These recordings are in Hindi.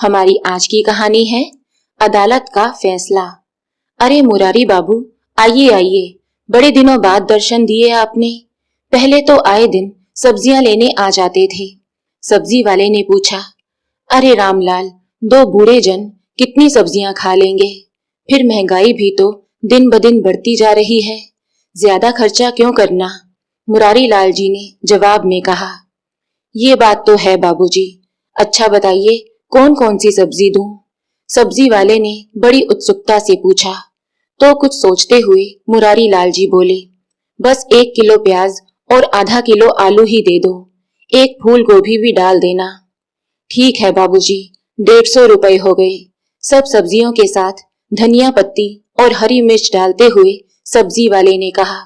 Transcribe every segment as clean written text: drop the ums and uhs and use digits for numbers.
हमारी आज की कहानी है अदालत का फैसला। अरे मुरारी बाबू, आइए आइए, बड़े दिनों बाद दर्शन दिए आपने। पहले तो आए दिन सब्जियां लेने आ जाते थे। सब्जी वाले ने पूछा, अरे रामलाल, दो बूढ़े जन कितनी सब्जियां खा लेंगे? फिर महंगाई भी तो दिन ब दिन बढ़ती जा रही है, ज्यादा खर्चा क्यों करना? मुरारी लाल जी ने जवाब में कहा। ये बात तो है बाबूजी। अच्छा बताइए, कौन कौन सी सब्जी दूं? सब्जी वाले ने बड़ी उत्सुकता से पूछा। तो कुछ सोचते हुए मुरारी लाल जी बोले, बस 1 किलो प्याज और आधा किलो आलू ही दे दो, एक फूल गोभी भी डाल देना। ठीक है बाबूजी, 150 रुपए हो गए। सब सब्जियों के साथ धनिया पत्ती और हरी मिर्च डालते हुए सब्जी वाले ने कहा।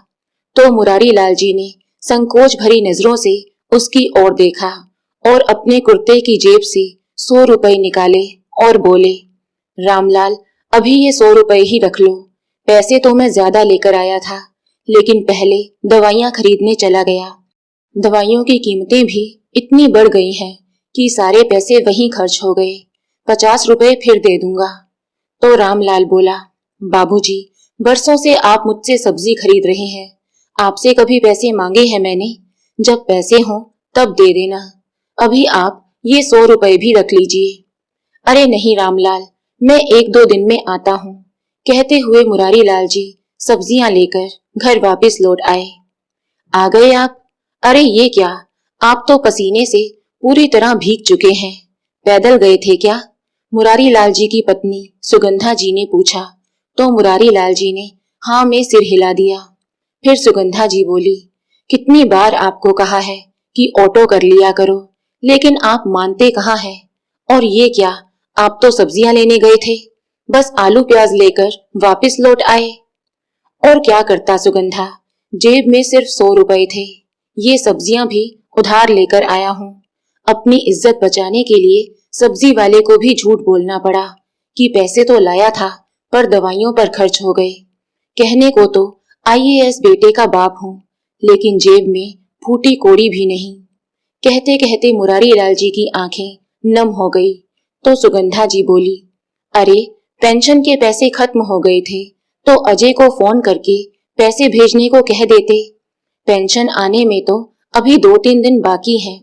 तो मुरारी लाल जी ने संकोच भरी नजरों से उसकी ओर देखा और अपने कुर्ते की जेब से 100 रुपए निकाले और बोले, रामलाल, अभी ये 100 रुपए ही रख लो। पैसे तो मैं ज्यादा लेकर आया था, लेकिन पहले दवाइयां खरीदने चला गया। दवाइयों की कीमतें भी इतनी बढ़ गई हैं कि सारे पैसे वहीं खर्च हो गए। 50 रुपए फिर दे दूंगा। तो रामलाल बोला, बाबूजी, बरसों से आप मुझसे सब्जी खरीद रहे हैं, आपसे कभी पैसे मांगे हैं मैंने? जब पैसे हों तब दे देना। अभी आप ये 100 रुपए भी रख लीजिए। अरे नहीं रामलाल, मैं 1-2 दिन में आता हूँ, कहते हुए मुरारी लाल जी सब्जियां लेकर घर वापस लौट आए। आ गए आप? अरे ये क्या, आप तो पसीने से पूरी तरह भीग चुके हैं। पैदल गए थे क्या? मुरारी लाल जी की पत्नी सुगंधा जी ने पूछा। तो मुरारी लाल जी ने हाँ में सिर हिला दिया। फिर सुगंधा जी बोली, कितनी बार आपको कहा है कि ऑटो कर लिया करो, लेकिन आप मानते कहाँ हैं। और ये क्या, आप तो सब्जियां लेने गए थे, बस आलू प्याज लेकर वापस लौट आए। और क्या करता सुगंधा, जेब में सिर्फ 100 रुपए थे। ये सब्जियां भी उधार लेकर आया हूँ। अपनी इज्जत बचाने के लिए सब्जी वाले को भी झूठ बोलना पड़ा कि पैसे तो लाया था पर दवाइयों पर खर्च हो गए। कहने को तो IAS बेटे का बाप हूँ, लेकिन जेब में फूटी कोड़ी भी नहीं। कहते कहते मुरारी लाल जी की आंखें नम हो गई। तो सुगंधा जी बोली, अरे पेंशन के पैसे खत्म हो गए थे तो अजय को फोन करके पैसे भेजने को कह देते। पेंशन आने में तो अभी 2-3 दिन बाकी हैं।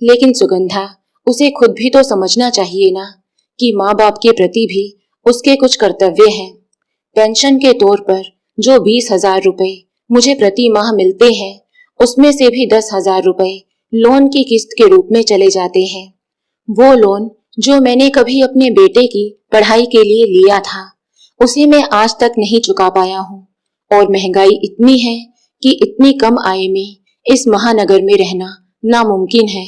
लेकिन सुगंधा, उसे खुद भी तो समझना चाहिए ना कि माँ बाप के प्रति भी उसके कुछ कर्तव्य हैं। पेंशन के तौर पर जो 20,000 रुपए मुझे प्रति माह मिलते हैं, उसमें से भी 10,000 रुपए लोन की किस्त के रूप में चले जाते हैं। वो लोन जो मैंने कभी अपने बेटे की पढ़ाई के लिए लिया था, उसे मैं आज तक नहीं चुका पाया हूँ। और महंगाई इतनी है कि इतनी कम आय में इस महानगर में रहना नामुमकिन है।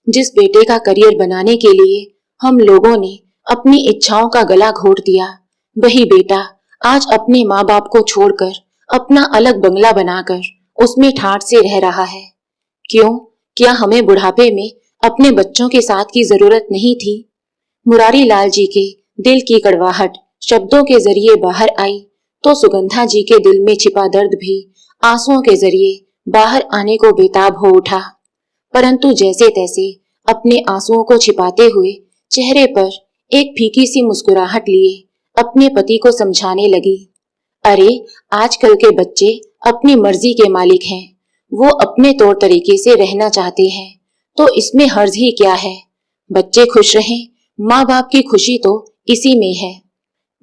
जिस बेटे का करियर बनाने के लिए हम लोगों ने अपनी इच्छाओं का गला घोट दिया, वही बेटा आज अपने माँ बाप को छोड़कर अपना अलग बंगला बनाकर उसमें ठाठ से रह रहा है। क्यों? क्या हमें बुढ़ापे में अपने बच्चों के साथ की जरूरत नहीं थी? मुरारी लाल जी के दिल की कड़वाहट शब्दों के जरिए बाहर आई तो सुगंधा जी के दिल में छिपा दर्द भी आंसुओं के जरिए बाहर आने को बेताब हो उठा। परंतु जैसे तैसे अपने आंसुओं को छिपाते हुए चेहरे पर एक फीकी सी मुस्कुराहट लिए अपने पति को समझाने लगी, अरे आजकल के बच्चे अपनी मर्जी के मालिक हैं, वो अपने तौर तरीके से रहना चाहते हैं, तो इसमें हर्ज ही क्या है? बच्चे खुश रहें, माँ बाप की खुशी तो इसी में है।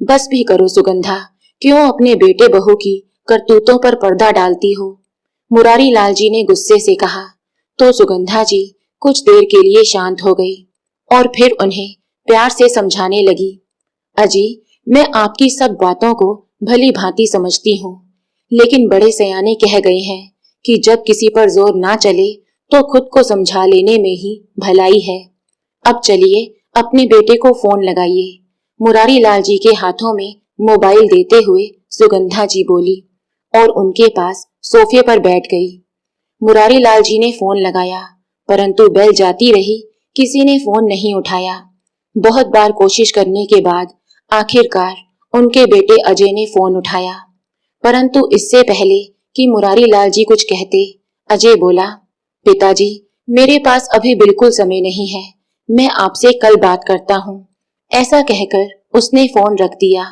बस भी करो सुगंधा, क्यों अपने बेटे बहू की करतूतों पर पर्दा डालती हो? मुरारी लाल जी ने गुस्से से कहा। तो सुगंधा जी कुछ देर के लिए शांत हो गई और फिर उन्हें प्यार से समझाने लगी, अजी, मैं आपकी सब बातों को भली भांति समझती हूँ, लेकिन बड़े सयाने कह गए हैं कि जब किसी पर जोर ना चले तो खुद को समझा लेने में ही भलाई है। अब चलिए अपने बेटे को फोन लगाइए। मुरारी लाल जी के हाथों में मोबाइल देते हुए सुगंधा जी बोली और उनके पास सोफे पर बैठ गई। मुरारी लाल जी ने फोन लगाया, परंतु बेल जाती रही, किसी ने फोन नहीं उठाया। बहुत बार कोशिश करने के बाद आखिरकार उनके बेटे अजय ने फोन उठाया, परंतु इससे पहले कि मुरारी लाल जी कुछ कहते, अजय बोला, पिताजी, मेरे पास अभी बिल्कुल समय नहीं है, मैं आपसे कल बात करता हूँ। ऐसा कहकर उसने फोन रख दिया।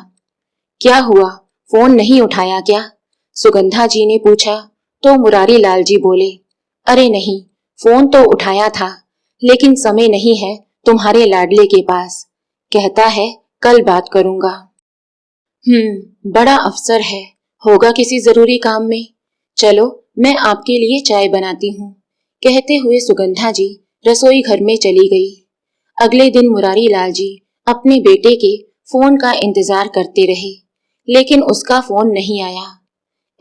क्या हुआ, फोन नहीं उठाया क्या? सुगंधा जी ने पूछा तो मुरारी लाल जी बोले, अरे नहीं, फोन तो उठाया था, लेकिन समय नहीं है तुम्हारे लाडले के पास। कहता है कल बात करूंगा। बड़ा अफसर है, होगा किसी जरूरी काम में। चलो मैं आपके लिए चाय बनाती हूँ। कहते हुए सुगंधा जी रसोई घर में चली गई। अगले दिन मुरारी लाल जी अपने बेटे के फोन का इंतजार करते रहे, लेकिन उसका फोन नहीं आया।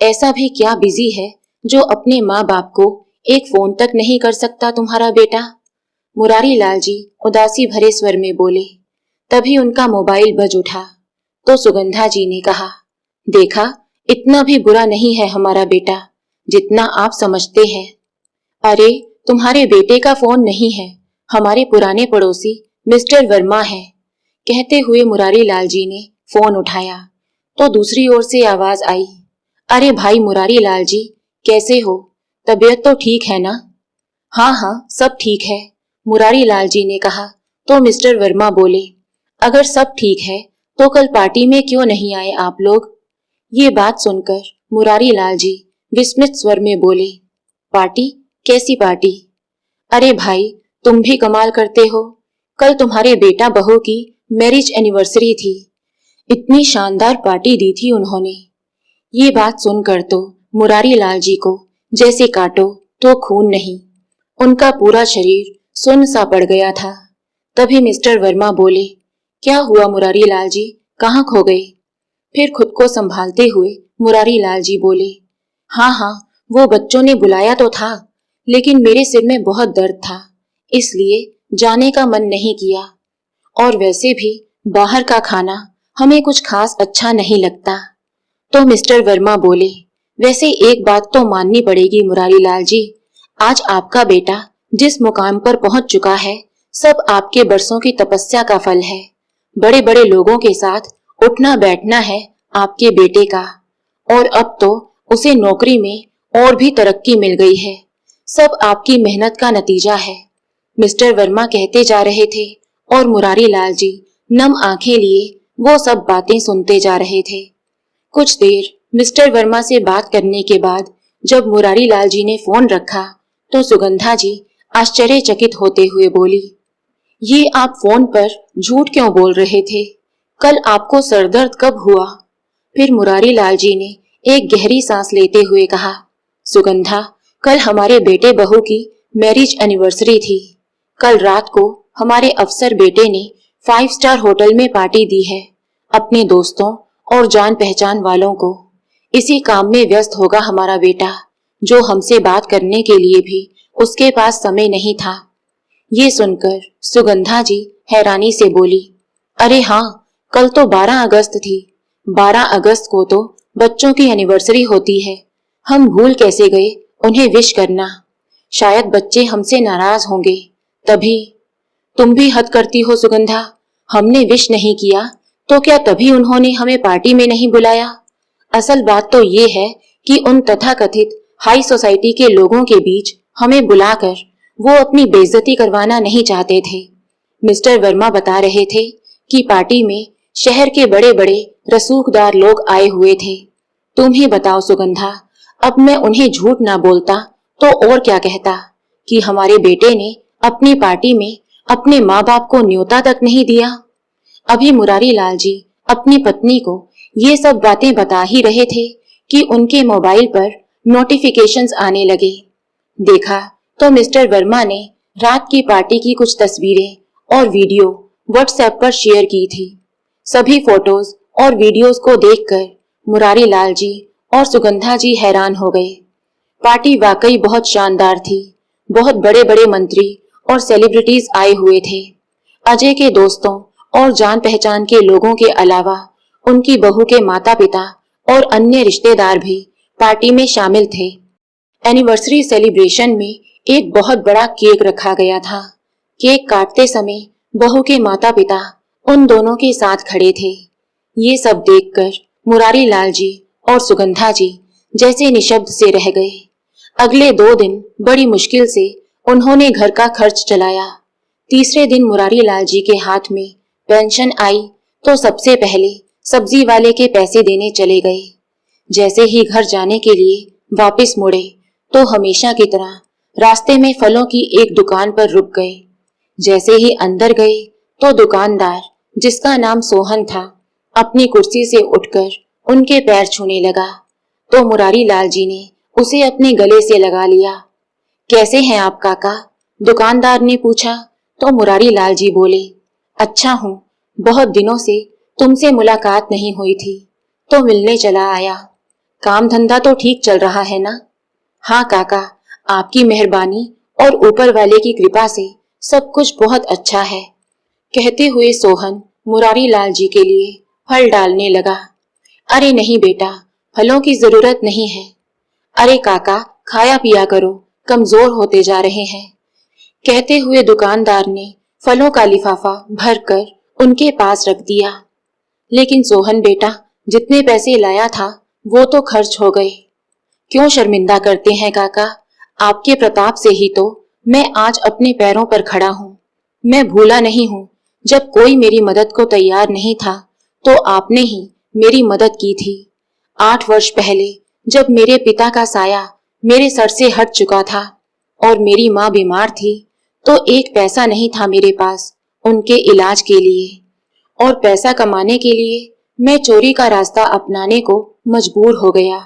ऐसा भी क्या बिजी है जो अपने माँ बाप को एक फोन तक नहीं कर सकता तुम्हारा बेटा? मुरारी लाल जी उदासी भरे स्वर में बोले। तभी उनका मोबाइल बज उठा तो सुगंधा जी ने कहा, देखा, इतना भी बुरा नहीं है हमारा बेटा जितना आप समझते हैं। अरे तुम्हारे बेटे का फोन नहीं है, हमारे पुराने पड़ोसी मिस्टर वर्मा है। कहते हुए मुरारी लाल जी ने फोन उठाया तो दूसरी ओर से आवाज आई, अरे भाई मुरारी लाल जी, कैसे हो? तबीयत तो ठीक है ना? हाँ हाँ, सब ठीक है, मुरारी लाल जी ने कहा तो मिस्टर वर्मा बोले, अगर सब ठीक है तो कल पार्टी में क्यों नहीं आए आप लोग? ये बात सुनकर मुरारी लाल जी विस्मित स्वर में बोले, पार्टी? कैसी पार्टी? अरे भाई, तुम भी कमाल करते हो, कल तुम्हारे बेटा बहू की मैरिज एनिवर्सरी थी। इतनी शानदार पार्टी दी थी उन्होंने। ये बात सुनकर तो मुरारी लाल जी को जैसे काटो तो खून नहीं, उनका पूरा शरीर सुन्न सा पड़ गया था। तभी मिस्टर वर्मा बोले, क्या हुआ मुरारी लाल जी, कहाँ खो गए? फिर खुद को संभालते हुए मुरारी लाल जी बोले, हाँ हाँ, वो बच्चों ने बुलाया तो था, लेकिन मेरे सिर में बहुत दर्द था, इसलिए जाने का मन नहीं किया। और वैसे भी बाहर का खाना हमें कुछ खास अच्छा नहीं लगता। तो मिस्टर वर्मा बोले, वैसे एक बात तो माननी पड़ेगी मुरारी लाल जी, आज आपका बेटा जिस मुकाम पर पहुंच चुका है, सब आपके बरसों की तपस्या का फल है। बड़े बड़े लोगों के साथ उठना बैठना है आपके बेटे का, और अब तो उसे नौकरी में और भी तरक्की मिल गई है। सब आपकी मेहनत का नतीजा है। मिस्टर वर्मा कहते जा रहे थे और मुरारी लाल जी नम आंखें लिए वो सब बातें सुनते जा रहे थे। कुछ देर मिस्टर वर्मा से बात करने के बाद जब मुरारी लाल जी ने फोन रखा तो सुगंधा जी आश्चर्यचकित होते हुए बोली, ये आप फोन पर झूठ क्यों बोल रहे थे? कल आपको सरदर्द कब हुआ? फिर मुरारी लाल जी ने एक गहरी सांस लेते हुए कहा, सुगंधा, कल हमारे बेटे बहू की मैरिज एनिवर्सरी थी। कल रात को हमारे अफसर बेटे ने 5 स्टार होटल में पार्टी दी है अपने दोस्तों और जान पहचान वालों को। इसी काम में व्यस्त होगा हमारा बेटा, जो हमसे बात करने के लिए भी उसके पास समय नहीं था। ये सुनकर सुगंधा जी हैरानी से बोली, अरे हाँ, कल तो 12 अगस्त थी। 12 अगस्त को तो बच्चों की एनिवर्सरी होती है, हम भूल कैसे गए उन्हें विश करना। शायद बच्चे हमसे नाराज होंगे तभी। तुम भी हद करती हो सुगंधा, हमने विश नहीं किया तो क्या तभी उन्होंने हमें पार्टी में नहीं बुलाया? असल बात तो ये है कि उन तथाकथित हाई सोसाइटी के लोगों के बीच हमें बुलाकर वो अपनी बेइज्जती करवाना नहीं चाहते थे। मिस्टर वर्मा बता रहे थे कि पार्टी में शहर के बड़े बड़े रसूखदार लोग आए हुए थे। तुम ही बताओ सुगंधा, अब मैं उन्हें झूठ ना बोलता तो और क्या कहता कि हमारे बेटे ने अपनी पार्टी में अपने माँ बाप को न्योता तक नहीं दिया। अभी मुरारी लाल जी अपनी पत्नी को ये सब बातें बता ही रहे थे कि उनके मोबाइल पर नोटिफिकेशंस आने लगे। देखा तो मिस्टर वर्मा ने रात की पार्टी की कुछ तस्वीरें और वीडियो व्हाट्सएप पर शेयर की थी। सभी फोटोज और वीडियोस को देखकर मुरारी लाल जी और सुगंधा जी हैरान हो गए। पार्टी वाकई बहुत शानदार थी। बहुत बड़े बड़े मंत्री और सेलिब्रिटीज आए हुए थे। अजय के दोस्तों और जान पहचान के लोगों के अलावा उनकी बहू के माता पिता और अन्य रिश्तेदार भी पार्टी में शामिल थे। एनिवर्सरी सेलिब्रेशन में एक बहुत बड़ा केक रखा गया था। केक काटते समय बहू के माता पिता उन दोनों के साथ खड़े थे। ये सब देखकर मुरारी लाल जी और सुगंधा जी जैसे निशब्द से रह गए। अगले 2 दिन बड़ी मुश्किल से उन्होंने घर का खर्च चलाया। तीसरे दिन मुरारी लाल जी के हाथ में पेंशन आई तो सबसे पहले सब्जी वाले के पैसे देने चले गए। जैसे ही घर जाने के लिए वापस मुड़े तो हमेशा की तरह रास्ते में फलों की एक दुकान पर रुक गए। जैसे ही अंदर गए तो दुकानदार, जिसका नाम सोहन था, अपनी कुर्सी से उठकर उनके पैर छूने लगा तो मुरारी लाल जी ने उसे अपने गले से लगा लिया। कैसे हैं आप काका? दुकानदार ने पूछा तो मुरारी लाल जी बोले, अच्छा हूँ, बहुत दिनों से तुमसे मुलाकात नहीं हुई थी तो मिलने चला आया। काम धंधा तो ठीक चल रहा है ना? हाँ काका, आपकी मेहरबानी और ऊपर वाले की कृपा से सब कुछ बहुत अच्छा है, कहते हुए सोहन मुरारी लाल जी के लिए फल डालने लगा। अरे नहीं बेटा, फलों की जरूरत नहीं है। अरे काका, खाया पिया करो, कमजोर होते जा रहे हैं, कहते हुए दुकानदार ने फलों का लिफाफा भरकर उनके पास रख दिया। लेकिन सोहन बेटा, जितने पैसे लाया था वो तो खर्च हो गए। क्यों शर्मिंदा करते हैं काका? आपके प्रताप से ही तो मैं आज अपने पैरों पर खड़ा हूँ। मैं भूला नहीं हूँ, जब कोई मेरी मदद को तैयार नहीं था तो आपने ही मेरी मदद की थी। 8 वर्ष पहले जब मेरे पिता का साया मेरे सर से हट चुका था और मेरी माँ बीमार थी तो एक पैसा नहीं था मेरे पास उनके इलाज के लिए, और पैसा कमाने के लिए मैं चोरी का रास्ता अपनाने को मजबूर हो गया।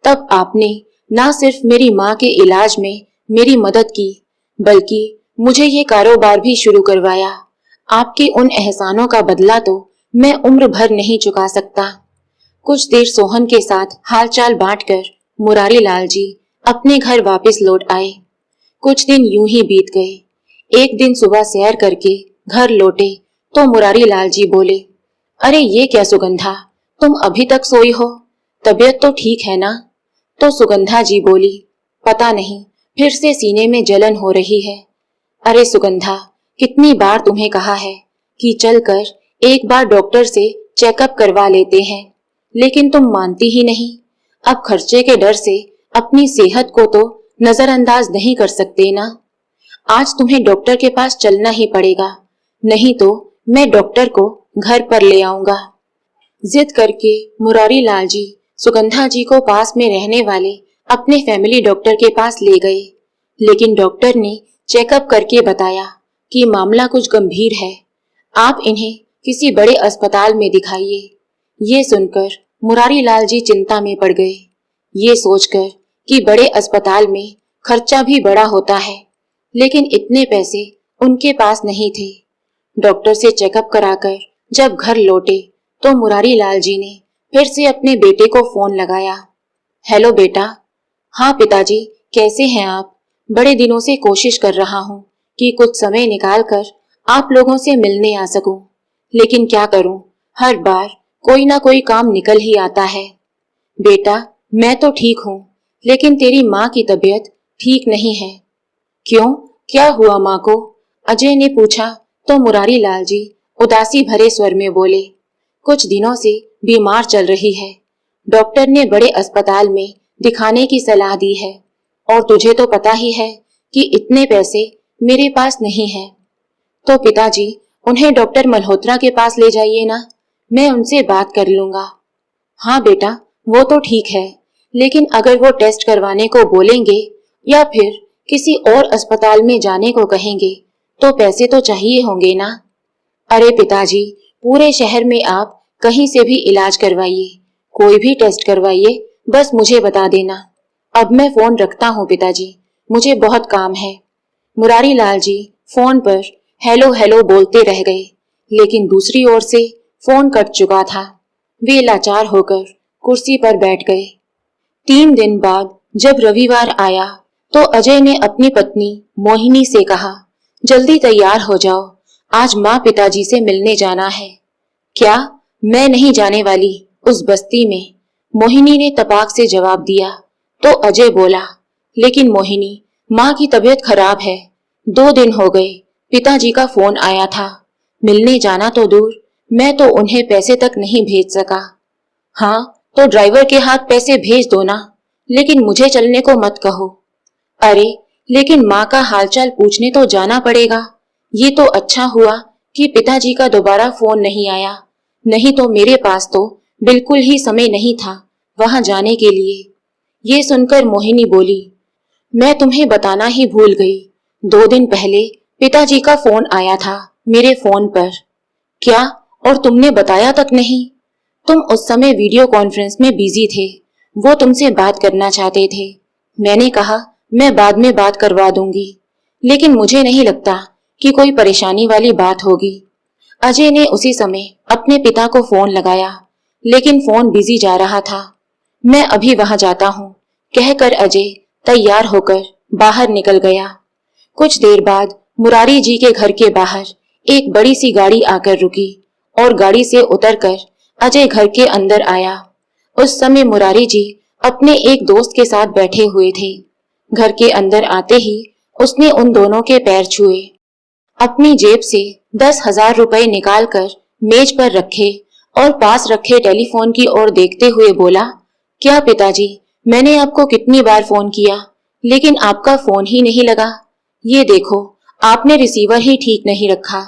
तब आपने ना सिर्फ मेरी माँ के इलाज में मेरी मदद की, बल्कि मुझे ये कारोबार भी शुरू करवाया। आपके उन एहसानों का बदला तो मैं उम्र भर नहीं चुका सकता। कुछ देर सोहन के साथ हालचाल बांटकर मुरारी लाल जी अपने घर वापस लौट आए। कुछ दिन यूं ही बीत गए। एक दिन सुबह सैर करके घर लौटे तो मुरारी लाल जी बोले, अरे ये क्या सुगंधा, तुम अभी तक सोई हो? तबीयत तो ठीक है ना? तो सुगंधा जी बोली, पता नहीं, फिर से सीने में जलन हो रही है। अरे सुगंधा, कितनी बार तुम्हें कहा है कि चलकर एक बार डॉक्टर से चेकअप करवा लेते हैं, लेकिन तुम मानती ही नहीं। अब खर्चे के डर से अपनी सेहत को तो नजरअंदाज नहीं कर सकते ना। आज तुम्हें डॉक्टर के पास चलना ही पड़ेगा, नहीं तो मैं डॉक्टर को घर पर ले आऊंगा। जिद करके मुरारी लाल जी सुगंधा जी को पास में रहने वाले अपने फैमिली डॉक्टर के पास ले गए। लेकिन डॉक्टर ने चेकअप करके बताया कि मामला कुछ गंभीर है, आप इन्हें किसी बड़े अस्पताल में दिखाइए। ये सुनकर मुरारी लाल जी चिंता में पड़ गए, ये सोचकर कि बड़े अस्पताल में खर्चा भी बड़ा होता है, लेकिन इतने पैसे उनके पास नहीं थे। डॉक्टर से चेकअप कराकर जब घर लौटे तो मुरारी लाल जी ने फिर से अपने बेटे को फोन लगाया। हेलो बेटा। हाँ पिताजी, कैसे हैं आप? बड़े दिनों से कोशिश कर रहा हूँ कि कुछ समय निकाल कर आप लोगों से मिलने आ सकूं, लेकिन क्या करूं, हर बार कोई ना कोई काम निकल ही आता है। बेटा, मैं तो ठीक हूँ, लेकिन तेरी माँ की तबीयत ठीक नहीं है। क्यों, क्या हुआ माँ को? अजय ने पूछा तो मुरारी लाल जी उदासी भरे स्वर में बोले, कुछ दिनों से बीमार चल रही है, डॉक्टर ने बड़े अस्पताल में दिखाने की सलाह दी है, और तुझे तो पता ही है कि इतने पैसे मेरे पास नहीं है। तो पिताजी, उन्हें डॉक्टर मल्होत्रा के पास ले जाइए ना, मैं उनसे बात कर लूंगा। हाँ बेटा, वो तो ठीक है, लेकिन अगर वो टेस्ट करवाने को बोलेंगे या फिर किसी और अस्पताल में जाने को कहेंगे तो पैसे तो चाहिए होंगे ना। अरे पिताजी, पूरे शहर में आप कहीं से भी इलाज करवाइए, कोई भी टेस्ट करवाइए, बस मुझे बता देना। अब मैं फोन रखता हूँ पिताजी, मुझे बहुत काम है। मुरारी लाल जी फोन पर हेलो हेलो बोलते रह गए, लेकिन दूसरी ओर से फोन कट चुका था। वे लाचार होकर कुर्सी पर बैठ गए। 3 दिन बाद जब रविवार आया तो अजय ने अपनी पत्नी मोहिनी से कहा, जल्दी तैयार हो जाओ, आज माँ पिताजी से मिलने जाना है। क्या? मैं नहीं जाने वाली उस बस्ती में, मोहिनी ने तपाक से जवाब दिया। तो अजय बोला, लेकिन मोहिनी, माँ की तबीयत खराब है, 2 दिन हो गए पिताजी का फोन आया था, मिलने जाना तो दूर, मैं तो उन्हें पैसे तक नहीं भेज सका। हाँ, तो ड्राइवर के हाथ पैसे भेज दो ना, लेकिन मुझे चलने को मत कहो। अरे, लेकिन माँ का हालचाल पूछने तो जाना पड़ेगा। ये तो अच्छा हुआ कि पिताजी का दोबारा फोन नहीं आया, नहीं तो मेरे पास तो बिल्कुल ही समय नहीं था वहां जाने के लिए। ये सुनकर मोहिनी बोली, मैं तुम्हें बताना ही भूल गई, 2 दिन पहले पिताजी का फोन आया था मेरे फोन पर। क्या? और तुमने बताया तक नहीं? तुम उस समय वीडियो कॉन्फ्रेंस में बिजी थे, वो तुमसे बात करना चाहते थे। मैंने कहा मैं बाद में बात करवा दूंगी, लेकिन मुझे नहीं लगता कि कोई परेशानी वाली बात होगी। अजय ने उसी समय अपने पिता को फोन लगाया, लेकिन फोन बिजी जा रहा था। मैं अभी वहां जाता हूँ, कहकर अजय तैयार होकर बाहर निकल गया। कुछ देर बाद मुरारी जी के घर के बाहर एक बड़ी सी गाड़ी आकर रुकी और गाड़ी से उतरकर अजय घर के अंदर आया। उस समय मुरारी जी अपने एक दोस्त के साथ बैठे हुए थे। घर के अंदर आते ही उसने उन दोनों के पैर छुए। अपनी जेब से 10,000 रुपए निकालकर मेज पर रखे और पास रखे टेलीफोन की ओर देखते हुए बोला, क्या पिताजी, मैंने आपको कितनी बार फोन किया, लेकिन आपका फोन ही नहीं लगा। ये देखो, आपने रिसीवर ही ठीक नहीं रखा।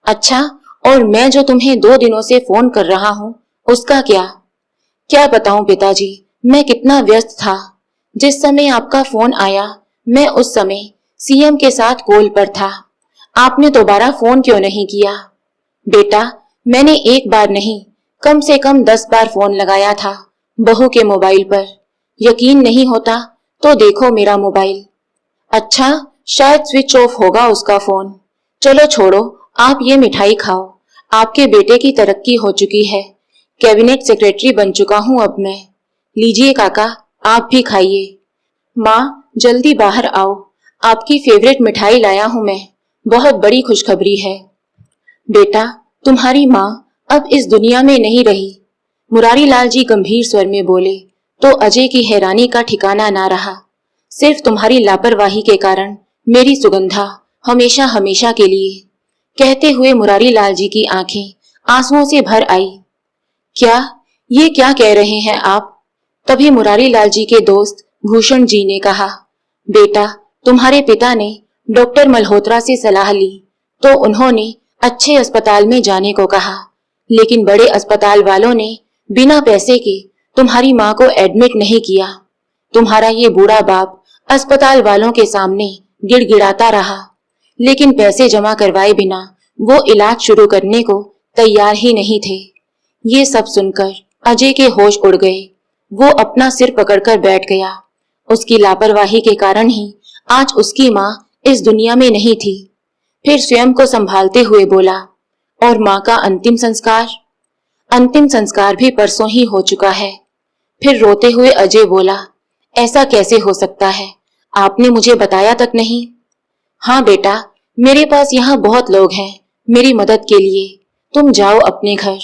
अच्छा, और मैं जो तुम्हें 2 दिनों से फोन कर रहा हूँ, उसका क्या? क्या बताऊं पिताजी, मैं कितना व्यस्त था। जिस समय आपका फोन आया, मैं उस समय सीएम के साथ कॉल पर था। आपने दोबारा फोन क्यों नहीं किया? बेटा, मैंने एक बार नहीं, कम से कम 10 बार फोन लगाया था बहू के मोबाइल पर। यकीन नहीं होता तो देखो मेरा मोबाइल। अच्छा, शायद स्विच ऑफ होगा उसका फोन। चलो छोड़ो, आप ये मिठाई खाओ। आपके बेटे की तरक्की हो चुकी है, कैबिनेट सेक्रेटरी बन चुका हूँ अब मैं। लीजिए काका, आप भी खाइए। माँ, जल्दी बाहर आओ, आपकी फेवरेट मिठाई लाया हूँ मैं, बहुत बड़ी खुशखबरी है। बेटा, तुम्हारी माँ अब इस दुनिया में नहीं रही, मुरारी लाल जी गंभीर स्वर में बोले तो अजय की हैरानी का ठिकाना ना रहा। सिर्फ तुम्हारी लापरवाही के कारण मेरी सुगंधा हमेशा हमेशा के लिए, कहते हुए मुरारी लाल जी की आंखें आंसुओं से भर आई। क्या? ये क्या कह रहे हैं आप? तभी मुरारी लाल जी के दोस्त भूषण जी ने कहा, बेटा, तुम्हारे पिता ने डॉक्टर मल्होत्रा से सलाह ली तो उन्होंने अच्छे अस्पताल में जाने को कहा, लेकिन बड़े अस्पताल वालों ने बिना पैसे के तुम्हारी माँ को एडमिट नहीं किया। तुम्हारा ये बूढ़ा बाप अस्पताल वालों के सामने गिड़गिड़ाता रहा, लेकिन पैसे जमा करवाए बिना वो इलाज शुरू करने को तैयार ही नहीं थे। ये सब सुनकर अजय के होश उड़ गए। वो अपना सिर पकड़कर बैठ गया। उसकी लापरवाही के कारण ही आज उसकी माँ इस दुनिया में नहीं थी। फिर स्वयं को संभालते हुए बोला, और माँ का अंतिम संस्कार? अंतिम संस्कार भी परसों ही हो चुका है। फिर रोते हुए अजय बोला, ऐसा कैसे हो सकता है, आपने मुझे बताया तक नहीं। हाँ बेटा, मेरे पास यहाँ बहुत लोग हैं मेरी मदद के लिए। तुम जाओ अपने घर।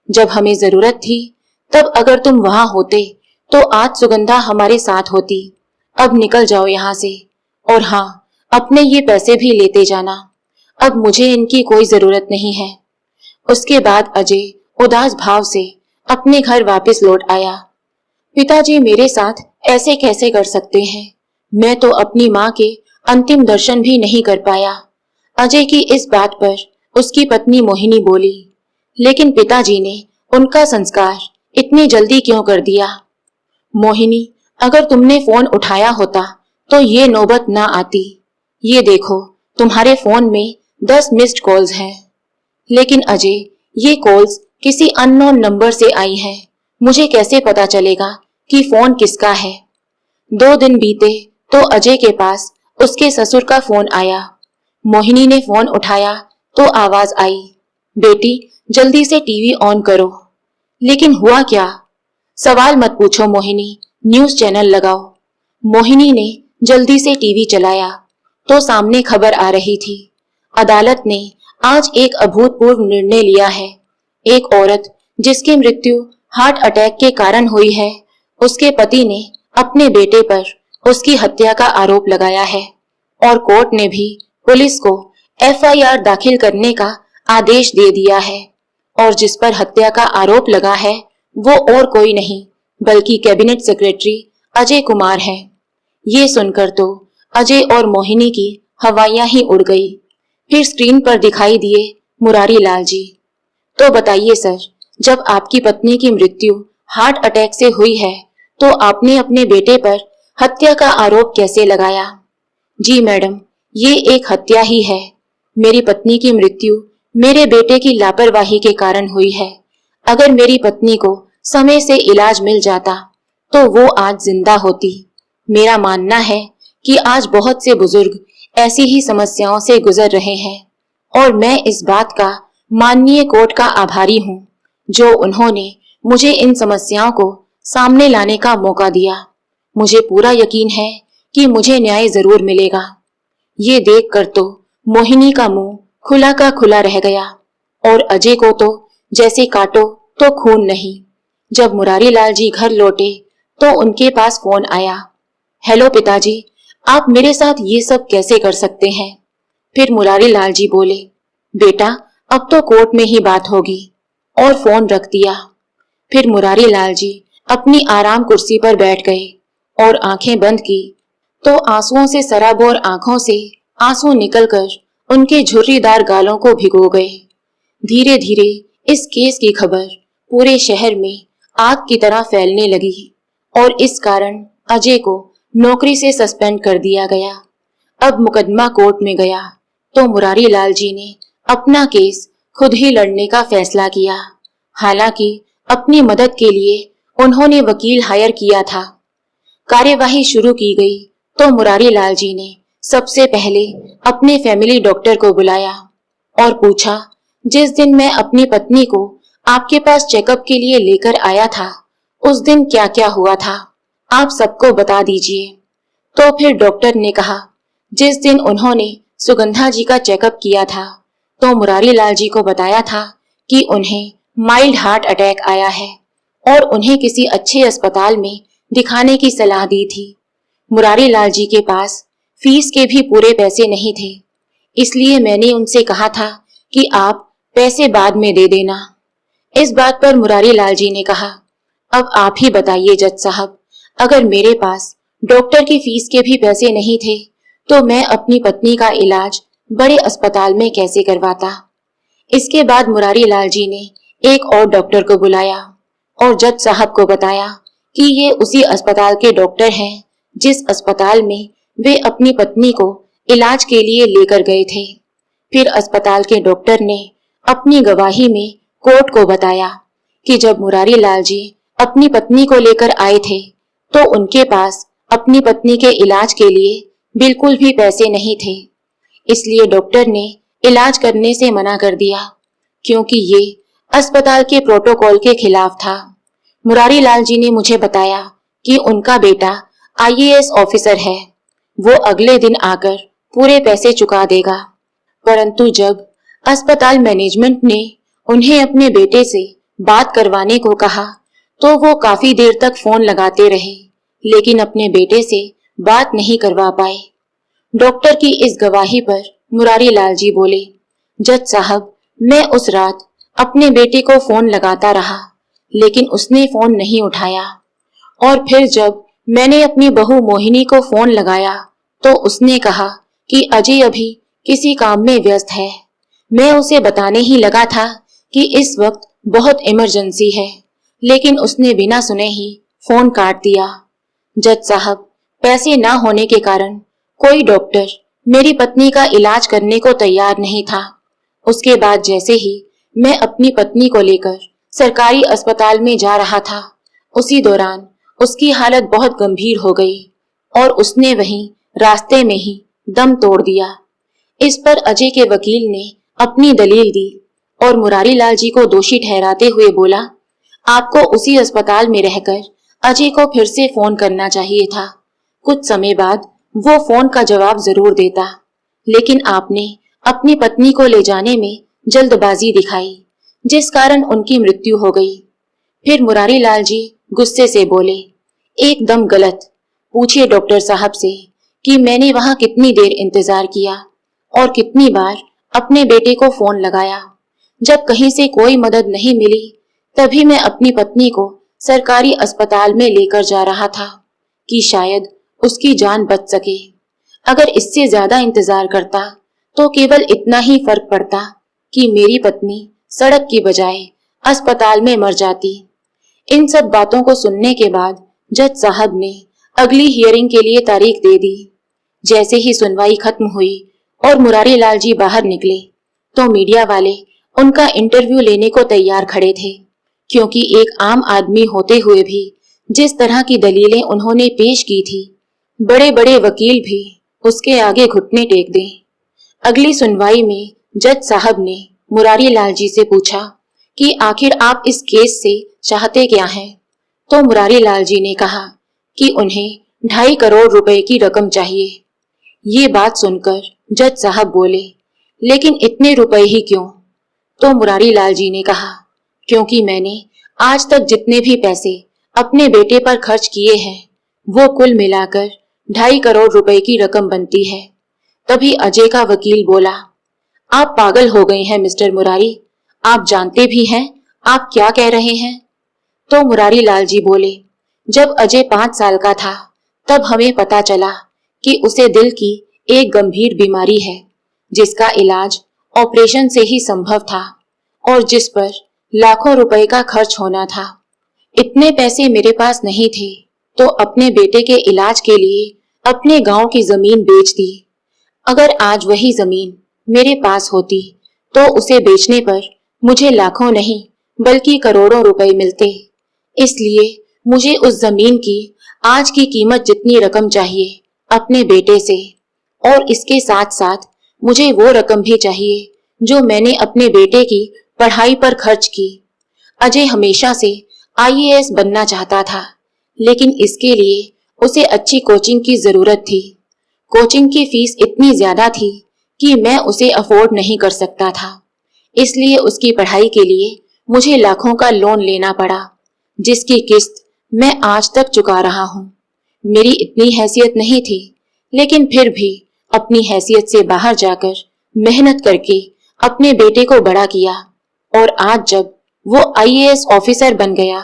जब हमें जरूरत थी तब अगर तुम वहां होते तो आज सुगंधा हमारे साथ होती। अब निकल जाओ यहाँ से। और हाँ, अपने ये पैसे भी लेते जाना, अब मुझे इनकी कोई जरूरत नहीं है। उसके बाद अजय उदास भाव से अपने घर वापस लौट आया। पिताजी मेरे साथ ऐसे कैसे कर सकते हैं? मैं तो अपनी माँ के अंतिम दर्शन भी नहीं कर पाया। अजय की इस बात पर उसकी पत्नी मोहिनी बोली, लेकिन पिताजी ने उनका संस्कार इतनी जल्दी क्यों कर दिया? मोहिनी, अगर तुमने फोन उठाया होता तो ये नौबत ना आती। ये देखो, तुम्हारे फोन में 10 मिस्ड कॉल्स हैं। लेकिन अजय, ये कॉल्स किसी अननोन नंबर से आई हैं। मुझे कैसे पता चलेगा कि फोन किसका है? 2 दिन बीते तो अजय के पास उसके ससुर का फोन आया। मोहिनी ने फोन उठाया तो आवाज आई, बेटी, जल्दी से टीवी ऑन करो। लेकिन हुआ क्या? सवाल मत पूछो मोहिनी, न्यूज चैनल लगाओ। मोहिनी ने जल्दी से टीवी चलाया तो सामने खबर आ रही थी, अदालत ने आज एक अभूतपूर्व निर्णय लिया है। एक औरत जिसकी मृत्यु हार्ट अटैक के कारण हुई है, उसके पति ने अपने बेटे पर उसकी हत्या का आरोप लगाया है और कोर्ट ने भी पुलिस को एफआईआर दाखिल करने का आदेश दे दिया है। और जिस पर हत्या का आरोप लगा है वो और कोई नहीं बल्कि कैबिनेट सेक्रेटरी अजय कुमार है। ये सुनकर तो अजय और मोहिनी की हवाइयां ही उड़ गई। फिर स्क्रीन पर दिखाई दिए मुरारी लाल जी। तो बताइए सर, जब आपकी पत्नी की मृत्यु हार्ट अटैक से हुई है तो आपने अपने बेटे पर हत्या का आरोप कैसे लगाया? जी मैडम, ये एक हत्या ही है। मेरी पत्नी की मृत्यु मेरे बेटे की लापरवाही के कारण हुई है। अगर मेरी पत्नी को समय से इलाज मिल जाता तो वो आज जिंदा होती। मेरा मानना है कि आज बहुत से बुजुर्ग ऐसी ही समस्याओं से गुजर रहे हैं और मैं इस बात का माननीय कोर्ट का आभारी हूँ जो उन्होंने मुझे इन समस्याओं को सामने लाने का मौका दिया। मुझे पूरा यकीन है कि मुझे न्याय जरूर मिलेगा। ये देखकर तो मोहिनी का मुंह खुला का खुला रह गया और अजय को तो जैसे काटो तो खून नहीं। जब मुरारी लाल जी घर लौटे तो उनके पास फोन आया। हेलो पिताजी, आप मेरे साथ ये सब कैसे कर सकते हैं? फिर मुरारी लाल जी बोले, बेटा अब तो कोर्ट में ही बात होगी, और फोन रख दिया। फिर मुरारी लाल जी अपनी आराम कुर्सी पर बैठ गए और आंखें बंद की तो आंसुओं से सराबोर आंखों से आंसू निकलकर उनके झुर्रीदार गालों को भिगो गए। धीरे धीरे इस केस की खबर पूरे शहर में आग की तरह फैलने लगी और इस कारण अजय को नौकरी से सस्पेंड कर दिया गया। अब मुकदमा कोर्ट में गया तो मुरारी लाल जी ने अपना केस खुद ही लड़ने का फैसला किया। हालांकि अपनी मदद के लिए उन्होंने वकील हायर किया था। कार्यवाही शुरू की गई तो मुरारी लाल जी ने सबसे पहले अपने फैमिली डॉक्टर को बुलाया और पूछा, जिस दिन मैं अपनी पत्नी को आपके पास चेकअप के लिए लेकर आया था उस दिन क्या क्या हुआ था, आप सबको बता दीजिए। तो फिर डॉक्टर ने कहा, जिस दिन उन्होंने सुगंधा जी का चेकअप किया था तो मुरारी लाल जी को बताया था कि उन्हें माइल्ड हार्ट अटैक आया है और उन्हें किसी अच्छे अस्पताल में दिखाने की सलाह दी थी। मुरारी लाल जी के पास फीस के भी पूरे पैसे नहीं थे, इसलिए मैंने उनसे कहा था कि आप पैसे बाद में दे देना। इस बात पर मुरारी लाल जी ने कहा, अब आप ही बताइए जज साहब, अगर मेरे पास डॉक्टर की फीस के भी पैसे नहीं थे तो मैं अपनी पत्नी का इलाज बड़े अस्पताल में कैसे करवाता। इसके बाद मुरारी लाल जी ने एक और डॉक्टर को बुलाया और जज साहब को बताया कि ये उसी अस्पताल के डॉक्टर हैं जिस अस्पताल में वे अपनी पत्नी को इलाज के लिए लेकर गए थे। फिर अस्पताल के डॉक्टर ने अपनी गवाही में कोर्ट को बताया कि जब मुरारी लाल जी अपनी पत्नी को लेकर आए थे तो उनके पास अपनी पत्नी के इलाज के लिए बिल्कुल भी पैसे नहीं थे, इसलिए डॉक्टर ने इलाज करने से मना कर दिया क्योंकि ये अस्पताल के प्रोटोकॉल के खिलाफ था। मुरारी लाल जी ने मुझे बताया कि उनका बेटा आईएएस ऑफिसर है, वो अगले दिन आकर पूरे पैसे चुका देगा। परंतु जब अस्पताल मैनेजमेंट ने उन्हें अपने बेटे से बात करवाने को कहा तो वो काफी देर तक फोन लगाते रहे लेकिन अपने बेटे से बात नहीं करवा पाए। डॉक्टर की इस गवाही पर मुरारी लाल जी बोले, जज साहब, मैं उस रात अपने बेटे को फोन लगाता रहा लेकिन उसने फोन नहीं उठाया और फिर जब मैंने अपनी बहू मोहिनी को फोन लगाया तो उसने कहा कि अजय अभी किसी काम में व्यस्त है। मैं उसे बताने ही लगा था कि इस वक्त बहुत इमरजेंसी है लेकिन उसने बिना सुने ही फोन काट दिया। जज साहब, पैसे ना होने के कारण कोई डॉक्टर मेरी पत्नी का इलाज करने को तैयार नहीं था। उसके बाद जैसे ही मैं अपनी पत्नी को लेकर सरकारी अस्पताल में जा रहा था उसी दौरान उसकी हालत बहुत गंभीर हो गई और उसने वहीं रास्ते में ही दम तोड़ दिया। इस पर अजय के वकील ने अपनी दलील दी और मुरारी लाल जी को दोषी ठहराते हुए बोला, आपको उसी अस्पताल में रहकर अजय को फिर से फोन करना चाहिए था। कुछ समय बाद वो फोन का जवाब जरूर देता लेकिन आपने अपनी पत्नी को ले जाने में जल्दबाजी दिखाई जिस कारण उनकी मृत्यु हो गई। फिर मुरारी लाल जी गुस्से से बोले, एकदम गलत। पूछिए डॉक्टर साहब से कि मैंने वहां कितनी देर इंतजार किया और कितनी बार अपने बेटे को फोन लगाया। जब कहीं से कोई मदद नहीं मिली तभी मैं अपनी पत्नी को सरकारी अस्पताल में लेकर जा रहा था कि शायद उसकी जान बच सके। अगर इससे ज्यादा इंतजार करता तो केवल इतना ही फर्क पड़ता कि मेरी पत्नी सड़क की बजाय अस्पताल में मर जाती। इन सब बातों को सुनने के बाद जज साहब ने अगली हियरिंग के लिए तारीख दे दी। जैसे ही सुनवाई खत्म हुई और मुरारी लाल जी बाहर निकले तो मीडिया वाले उनका इंटरव्यू लेने को तैयार खड़े थे, क्योंकि एक आम आदमी होते हुए भी जिस तरह की दलीलें उन्होंने पेश की थी, बड़े बड़े वकील भी उसके आगे घुटने टेक दें। अगली सुनवाई में जज साहब ने मुरारी लाल जी से पूछा कि आखिर आप इस केस से चाहते क्या हैं? तो मुरारी लाल जी ने कहा कि उन्हें 2.5 करोड़ रुपए की रकम चाहिए। ये बात सुनकर जज साहब बोले, लेकिन इतने रुपए ही क्यों? तो मुरारी लाल जी ने कहा, क्योंकि मैंने आज तक जितने भी पैसे अपने बेटे पर खर्च किए हैं वो कुल मिलाकर 2.5 करोड़ रुपए की रकम बनती है। तभी अजय का वकील बोला, आप पागल हो गए हैं मिस्टर मुरारी, आप जानते भी हैं आप क्या कह रहे हैं? तो मुरारी लाल जी बोले, जब अजय 5 साल का था तब हमें पता चला कि उसे दिल की एक गंभीर बीमारी है जिसका इलाज ऑपरेशन से ही संभव था और जिस पर लाखों रुपए का खर्च होना था। इतने पैसे मेरे पास नहीं थे तो अपने बेटे के इलाज के लिए अपने गांव की जमीन बेच दी। अगर आज वही जमीन मेरे पास होती तो उसे बेचने पर मुझे लाखों नहीं बल्कि करोड़ों रुपए मिलते। इसलिए मुझे उस जमीन की आज की कीमत जितनी रकम चाहिए अपने बेटे से, और इसके साथ साथ मुझे वो रकम भी चाहिए जो मैंने अपने बेटे की पढ़ाई पर खर्च की। अजय हमेशा से आईएएस बनना चाहता था, लेकिन इसके लिए उसे अच्छी कोचिंग की जरूरत थी। कोचिंग की फीस इतनी ज्यादा थी कि मैं उसे अफोर्ड नहीं कर सकता था, इसलिए उसकी पढ़ाई के लिए मुझे लाखों का लोन लेना पड़ा, जिसकी किस्त मैं आज तक चुका रहा हूँ। मेरी इतनी हैसियत नहीं थी, लेकिन फिर भी अपनी हैसियत से बाहर जाकर मेहनत करके अपने बेटे को बड़ा किया, और आज जब वो आईएएस ऑफिसर बन गया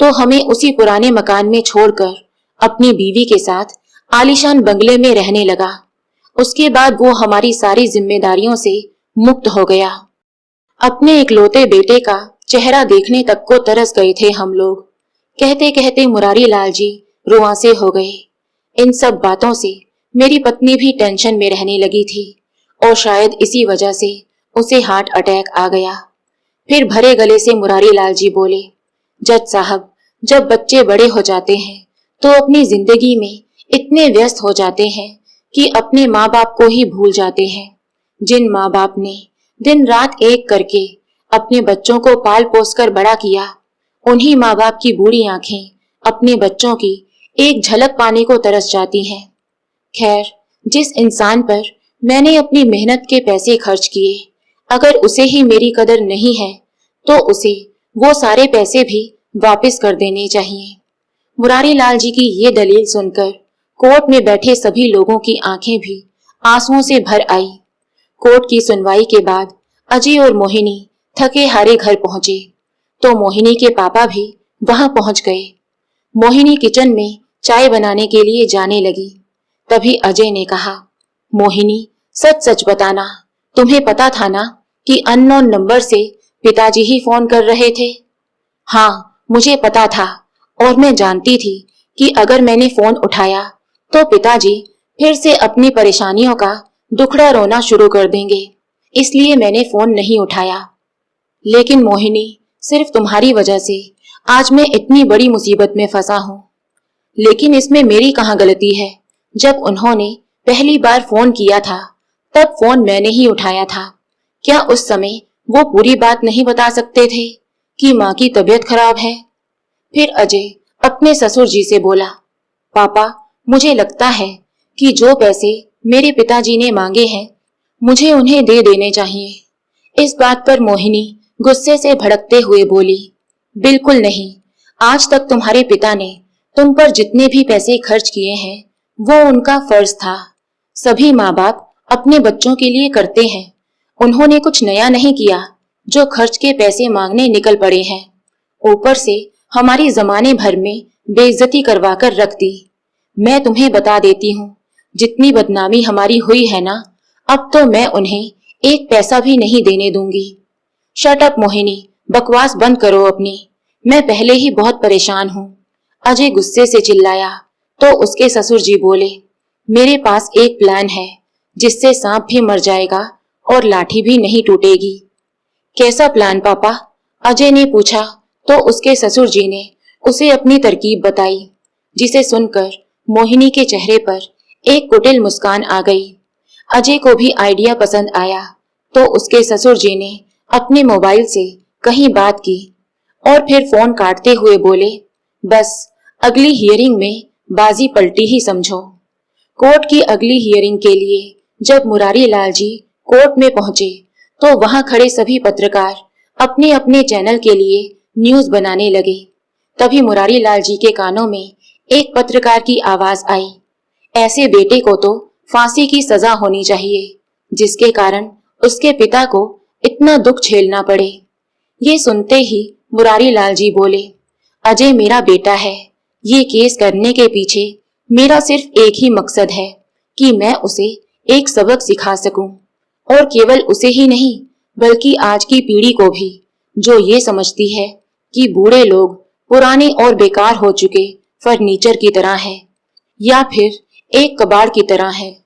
तो हमें उसी पुराने मकान में छोड़कर अपनी बीवी के साथ आलीशान बंगले में रहने लगा। उसके बाद वो हमारी सारी जिम्मेदारियों से मुक्त हो गया। अपने इकलौते बेटे का चेहरा देखने तक को तरस गए थे हम लोग। कहते कहते मुरारी लाल जी रुआंसे हो गए। इन सब बातों से मेरी पत्नी भी टेंशन में रहने लगी थी और शायद इसी वजह से उसे हार्ट अटैक आ गया। फिर भरे गले से मुरारी लाल जी बोले, जज साहब, जब बच्चे बड़े हो जाते हैं तो अपनी जिंदगी में इतने व्यस्त हो जाते हैं कि अपने माँ बाप को ही भूल जाते हैं। जिन माँ बाप ने दिन रात एक करके अपने बच्चों को पाल पोस कर बड़ा किया, उन्हीं माँ बाप की बूढ़ी आंखें अपने बच्चों की एक झलक पाने को तरस जाती हैं। खैर, जिस इंसान पर मैंने अपनी मेहनत के पैसे खर्च किए, अगर उसे ही मेरी कदर नहीं है तो उसे वो सारे पैसे भी वापस कर देने चाहिए। मुरारी लाल जी की ये दलील सुनकर कोर्ट में बैठे सभी लोगों की आंखें भी आंसुओं से भर आई। कोर्ट की सुनवाई के बाद अजय और मोहिनी थके हारे घर पहुंचे तो मोहिनी के पापा भी वहां पहुंच गए। मोहिनी किचन में चाय बनाने के लिए जाने लगी। तभी अजय ने कहा, मोहिनी, सच सच बताना, तुम्हें पता था ना कि अननोन नंबर से पिताजी ही फोन कर रहे थे? हाँ, मुझे पता था, और मैं जानती थी कि अगर मैंने फोन उठाया तो पिताजी फिर से अपनी परेशानियों का दुखड़ा रोना शुरू कर देंगे, इसलिए मैंने फोन नहीं उठाया। लेकिन मोहिनी, सिर्फ तुम्हारी वजह से आज मैं इतनी बड़ी मुसीबत में फंसा हूँ। लेकिन इसमें मेरी कहाँ गलती है? जब उन्होंने पहली बार फोन किया था तब फोन मैंने ही उठाया था। क्या उस समय वो पूरी बात नहीं बता सकते थे कि माँ की तबीयत खराब है? फिर अजय अपने ससुर जी से बोला, पापा, मुझे लगता है कि जो पैसे मेरे पिताजी ने मांगे हैं मुझे उन्हें दे देने चाहिए। इस बात पर मोहिनी गुस्से से भड़कते हुए बोली, बिल्कुल नहीं, आज तक तुम्हारे पिता ने तुम पर जितने भी पैसे खर्च किए हैं वो उनका फर्ज था। सभी माँ बाप अपने बच्चों के लिए करते हैं, उन्होंने कुछ नया नहीं किया जो खर्च के पैसे मांगने निकल पड़े हैं। ऊपर से हमारी जमाने भर में बेइज्जती करवा कर रख दी। मैं तुम्हें बता देती हूँ, जितनी बदनामी हमारी हुई है ना, अब तो मैं उन्हें एक पैसा भी नहीं देने दूंगी। शट अप मोहिनी, बकवास बंद करो अपनी, मैं पहले ही बहुत परेशान हूँ। अजय गुस्से से चिल्लाया तो उसके ससुर जी बोले, मेरे पास एक प्लान है जिससे सांप भी मर जाएगा और लाठी भी नहीं टूटेगी। कैसा प्लान पापा? अजय ने पूछा तो उसके ससुर जी ने उसे अपनी तरकीब बताई, जिसे सुनकर मोहिनी के चेहरे पर एक कुटिल मुस्कान आ गई। अजय को भी आइडिया पसंद आया तो उसके ससुर जी ने अपने मोबाइल से कहीं बात की और फिर फोन काटते हुए बोले, बस अगली हियरिंग में बाजी पलटी ही समझो। कोर्ट की अगली हियरिंग के लिए जब मुरारी लाल जी कोर्ट में पहुंचे तो वहां खड़े सभी पत्रकार अपने अपने चैनल के लिए न्यूज बनाने लगे। तभी मुरारी लाल जी के कानों में एक पत्रकार की आवाज आई, ऐसे बेटे को तो फांसी की सजा होनी चाहिए जिसके कारण उसके पिता को इतना दुख झेलना पड़े। ये सुनते ही मुरारी लाल जी बोले, अजय मेरा बेटा है, ये केस करने के पीछे मेरा सिर्फ एक ही मकसद है कि मैं उसे एक सबक सिखा सकूं, और केवल उसे ही नहीं बल्कि आज की पीढ़ी को भी, जो ये समझती है कि बूढ़े लोग पुराने और बेकार हो चुके फर्नीचर की तरह है या फिर एक कबाड़ की तरह है।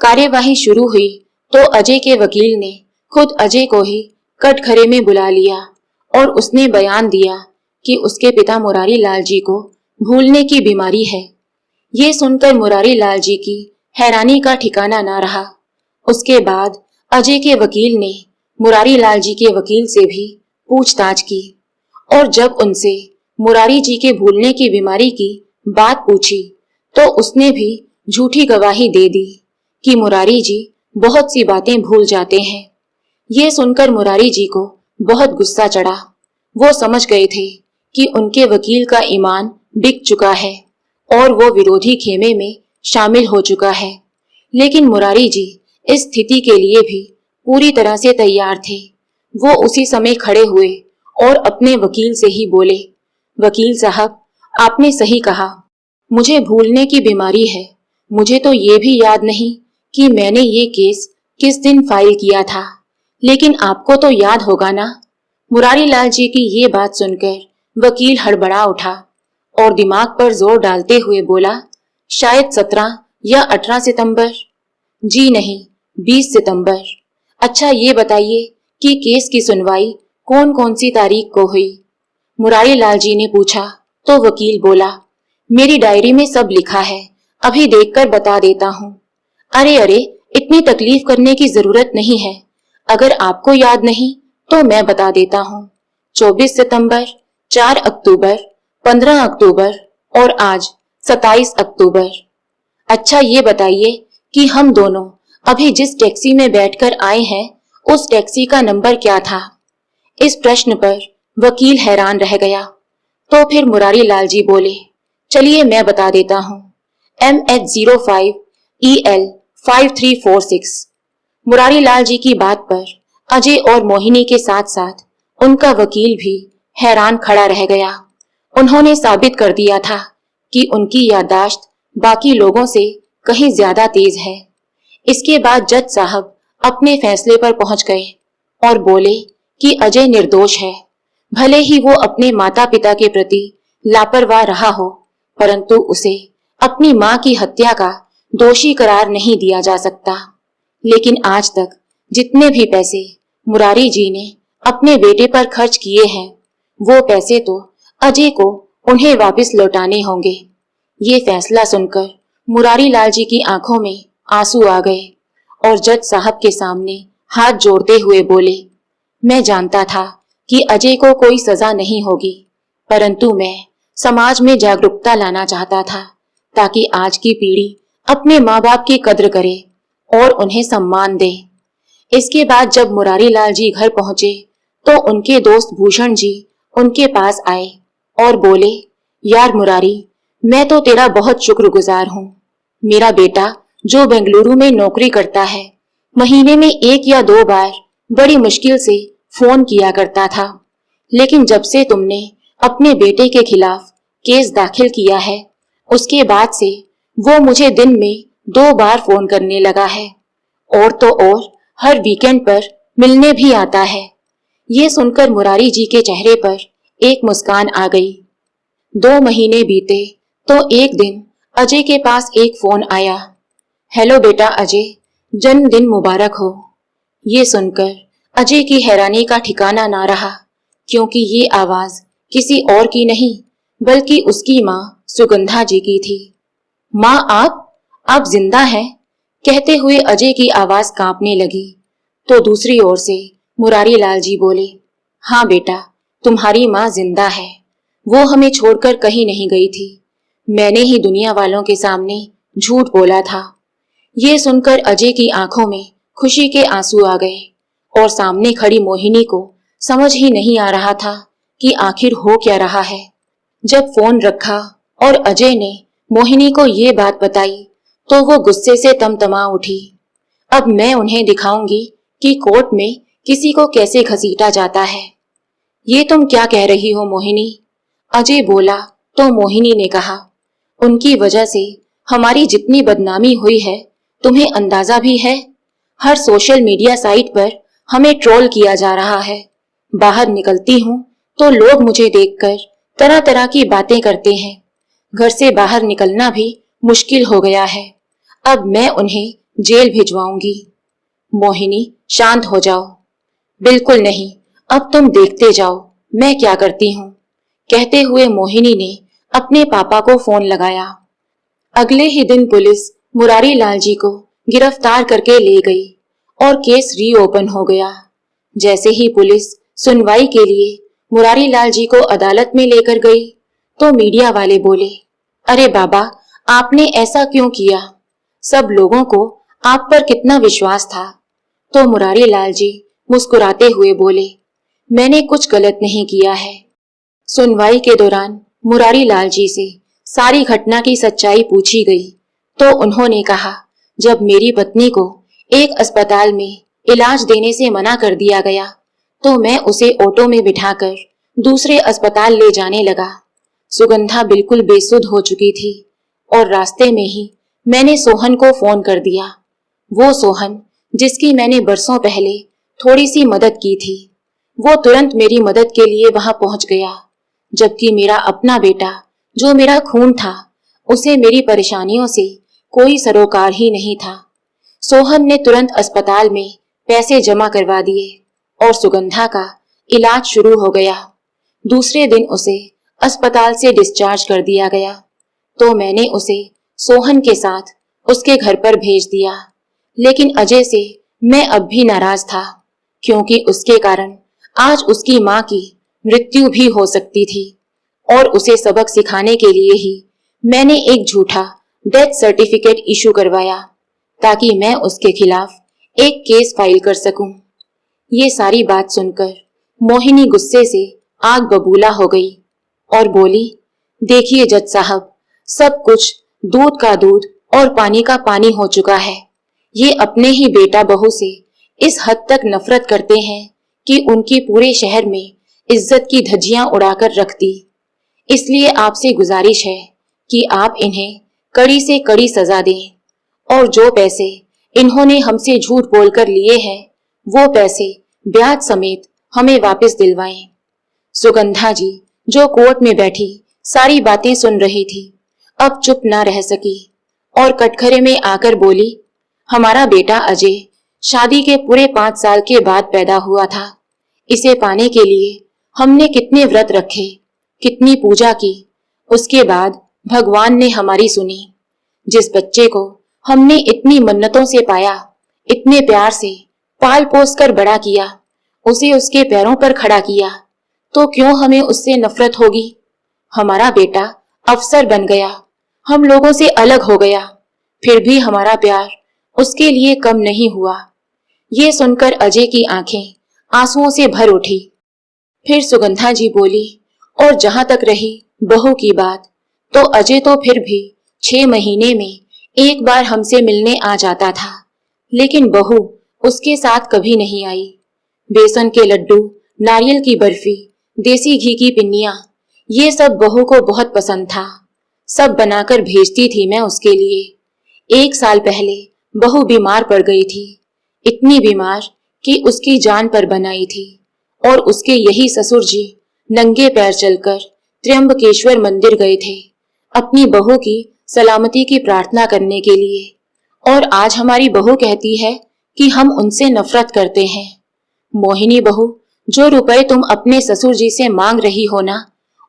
कार्यवाही शुरू हुई तो अजय के वकील ने खुद अजय को ही कटघरे में बुला लिया और उसने बयान दिया कि उसके पिता मुरारी लाल जी को भूलने की बीमारी है। ये सुनकर मुरारी लाल जी की हैरानी का ठिकाना ना रहा। उसके बाद अजय के वकील ने मुरारी लाल जी के वकील से भी पूछताछ की और जब उनसे मुरारी जी के भूलने की बीमारी की बात पूछी तो उसने भी झूठी गवाही दे दी कि मुरारी जी बहुत सी बातें भूल जाते हैं। ये सुनकर मुरारी जी को बहुत गुस्सा चढ़ा। वो समझ गए थे कि उनके वकील का ईमान बिक चुका है और वो विरोधी खेमे में शामिल हो चुका है। लेकिन मुरारी जी इस स्थिति के लिए भी पूरी तरह से तैयार थे। वो उसी समय खड़े हुए और अपने वकील से ही बोले, वकील साहब, आपने सही कहा, मुझे भूलने की बीमारी है। मुझे तो ये भी याद नहीं कि मैंने ये केस किस दिन फाइल किया था, लेकिन आपको तो याद होगा ना। मुरारी लाल जी की ये बात सुनकर वकील हड़बड़ा उठा और दिमाग पर जोर डालते हुए बोला, शायद 17 या 18 सितंबर। जी नहीं, 20 सितंबर। अच्छा ये बताइए कि केस की सुनवाई कौन कौन सी तारीख को हुई? मुरारी लाल जी ने पूछा तो वकील बोला, मेरी डायरी में सब लिखा है, अभी देखकर बता देता हूँ। अरे अरे, इतनी तकलीफ करने की जरूरत नहीं है, अगर आपको याद नहीं तो मैं बता देता हूँ। 24 सितंबर, 4 अक्टूबर, 15 अक्टूबर और आज 27 अक्टूबर। अच्छा ये बताइए कि हम दोनों अभी जिस टैक्सी में बैठकर आए हैं उस टैक्सी का नंबर क्या था? इस प्रश्न पर वकील हैरान रह गया। तो फिर मुरारी लाल जी बोले, चलिए मैं बता देता हूँ, MH05EL 5346। मुरारी लाल जी की बात पर अजय और मोहिनी के साथ साथ उनका वकील भी हैरान खड़ा रह गया। उन्होंने साबित कर दिया था कि उनकी याददाश्त बाकी लोगों से कहीं ज्यादा तेज है। इसके बाद जज साहब अपने फैसले पर पहुंच गए और बोले कि अजय निर्दोष है। भले ही वो अपने माता पिता के प्रति लापरवाह रहा हो, परंतु उसे अपनी मां की हत्या का दोषी करार नहीं दिया जा सकता। लेकिन आज तक जितने भी पैसे मुरारी जी ने अपने बेटे पर खर्च किए हैं, वो पैसे तो अजय को उन्हें वापस लौटाने होंगे। ये फैसला सुनकर मुरारी लाल जी की आंखों में आंसू आ गए और जज साहब के सामने हाथ जोड़ते हुए बोले, मैं जानता था कि अजय को कोई सजा नहीं होगी, परंतु मैं समाज में जागरूकता लाना चाहता था ताकि आज की पीढ़ी अपने माँ बाप की कद्र करे और उन्हें सम्मान दे। इसके बाद जब मुरारी लाल जी घर पहुंचे तो उनके दोस्त भूषण जी उनके पास आए और बोले, यार मुरारी, मैं तो तेरा बहुत शुक्रगुजार हूँ। मेरा बेटा जो बेंगलुरु में नौकरी करता है, महीने में 1 या 2 बार बड़ी मुश्किल से फोन किया करता था, लेकिन जब से तुमने अपने बेटे के खिलाफ केस दाखिल किया है, उसके बाद से वो मुझे दिन में 2 बार फोन करने लगा है। और तो और हर वीकेंड पर मिलने भी आता है। ये सुनकर मुरारी जी के चेहरे पर एक मुस्कान आ गई। 2 महीने बीते तो एक दिन अजय के पास एक फोन आया। हेलो बेटा अजय, जन्मदिन मुबारक हो। ये सुनकर अजय की हैरानी का ठिकाना ना रहा, क्योंकि ये आवाज किसी और की नहीं बल्कि उसकी माँ सुगंधा जी की थी। माँ आप जिंदा हैं? कहते हुए अजय की आवाज कांपने लगी। तो दूसरी ओर से मुरारी लाल जी बोले, हाँ बेटा, तुम्हारी माँ जिंदा है। वो हमें छोड़कर कहीं नहीं गई थी। मैंने ही दुनिया वालों के सामने झूठ बोला था। ये सुनकर अजय की आंखों में खुशी के आंसू आ गए और सामने खड़ी मोहिनी को समझ ही नहीं आ रहा था कि आखिर हो क्या रहा है। जब फोन रखा और अजय ने मोहिनी को ये बात बताई तो वो गुस्से से तमतमा उठी। अब मैं उन्हें दिखाऊंगी कि कोर्ट में किसी को कैसे घसीटा जाता है। ये तुम क्या कह रही हो मोहिनी? अजय बोला तो मोहिनी ने कहा, उनकी वजह से हमारी जितनी बदनामी हुई है तुम्हें अंदाजा भी है। हर सोशल मीडिया साइट पर हमें ट्रोल किया जा रहा है। बाहर निकलती हूँ तो लोग मुझे देखकर तरह तरह की बातें करते हैं। घर से बाहर निकलना भी मुश्किल हो गया है। अब मैं उन्हें जेल भिजवाऊंगी। मोहिनी शांत हो जाओ। बिल्कुल नहीं, अब तुम देखते जाओ मैं क्या करती हूँ। कहते हुए मोहिनी ने अपने पापा को फोन लगाया। अगले ही दिन पुलिस मुरारी लाल जी को गिरफ्तार करके ले गई और केस रीओपन हो गया। जैसे ही पुलिस सुनवाई के लिए मुरारी लाल जी को अदालत में लेकर गई तो मीडिया वाले बोले, अरे बाबा, आपने ऐसा क्यों किया? सब लोगों को आप पर कितना विश्वास था। तो मुरारी लाल जी मुस्कुराते हुए बोले, मैंने कुछ गलत नहीं किया है। सुनवाई के दौरान मुरारी लाल जी से सारी घटना की सच्चाई पूछी गई तो उन्होंने कहा, जब मेरी पत्नी को एक अस्पताल में इलाज देने से मना कर दिया गया तो मैं उसे ऑटो में बिठाकर दूसरे अस्पताल ले जाने लगा। सुगंधा बिल्कुल बेसुध हो चुकी थी और रास्ते में ही मैंने सोहन को फोन कर दिया। वो सोहन जिसकी मैंने बरसों पहले थोड़ी सी मदद की थी, वो तुरंत मेरी मदद के लिए वहां पहुंच गया, जबकि मेरा अपना बेटा जो मेरा खून था उसे मेरी परेशानियों से कोई सरोकार ही नहीं था। सोहन ने तुरंत अस्पताल में पैसे जमा करवा दिए और सुगंधा का इलाज शुरू हो गया। दूसरे दिन उसे अस्पताल से डिस्चार्ज कर दिया गया तो मैंने उसे सोहन के साथ उसके घर पर भेज दिया। लेकिन अजय से मैं अब भी नाराज था, क्योंकि उसके कारण आज उसकी माँ की मृत्यु भी हो सकती थी और उसे सबक सिखाने के लिए ही मैंने एक झूठा डेथ सर्टिफिकेट इशू करवाया ताकि मैं उसके खिलाफ एक केस फाइल कर सकूं। ये सारी बात सुनकर मोहिनी गुस्से से आग बबूला हो गई और बोली, देखिए जज साहब, सब कुछ दूध का दूध और पानी का पानी हो चुका है। ये अपने ही बेटा बहू से इस हद तक नफरत करते हैं कि उनकी पूरे शहर में इज्जत की धज्जियां उड़ाकर रख दी। इसलिए आपसे गुजारिश है कि आप इन्हें कड़ी से कड़ी सजा दें और जो पैसे इन्होंने हमसे झूठ बोलकर लिए हैं वो पैसे ब्याज समेत हमें वापस दिलवाएं। सुगंधा जी जो कोर्ट में बैठी सारी बातें सुन रही थी, अब चुप ना रह सकी और कटघरे में आकर बोली, हमारा बेटा अजय शादी के पूरे 5 साल के बाद पैदा हुआ था। इसे पाने के लिए हमने कितने व्रत रखे, कितनी पूजा की, उसके बाद भगवान ने हमारी सुनी। जिस बच्चे को हमने इतनी मन्नतों से पाया, इतने प्यार से पाल पोस कर बड़ा किया, उसे उसके पैरों पर खड़ा किया, तो क्यों हमें उससे नफरत होगी? हमारा बेटा अफसर बन गया, हम लोगों से अलग हो गया, फिर भी हमारा प्यार उसके लिए कम नहीं हुआ। ये सुनकर अजय की आंखें आंसुओं से भर उठी। फिर सुगंधा जी बोली, और जहां तक रही बहू की बात, तो अजय तो फिर भी 6 महीने में एक बार हमसे मिलने आ जाता था, लेकिन बहू उसके साथ कभी नहीं आई। बेसन के लड्डू, नारियल की बर्फी, देसी घी की पिन्नियां, ये सब बहू को बहुत पसंद था। सब बनाकर भेजती थी मैं उसके लिए। 1 साल पहले बहू बीमार पड़ गई थी, इतनी बीमार कि उसकी जान पर बनाई थी। और उसके यही ससुर जी नंगे पैर चलकर त्र्यंबकेश्वर मंदिर गए थे अपनी बहू की सलामती की प्रार्थना करने के लिए। और आज हमारी बहू कहती है कि हम उनसे नफरत करते हैं। मोहिनी बहू, जो रुपए तुम अपने ससुर जी से मांग रही हो ना,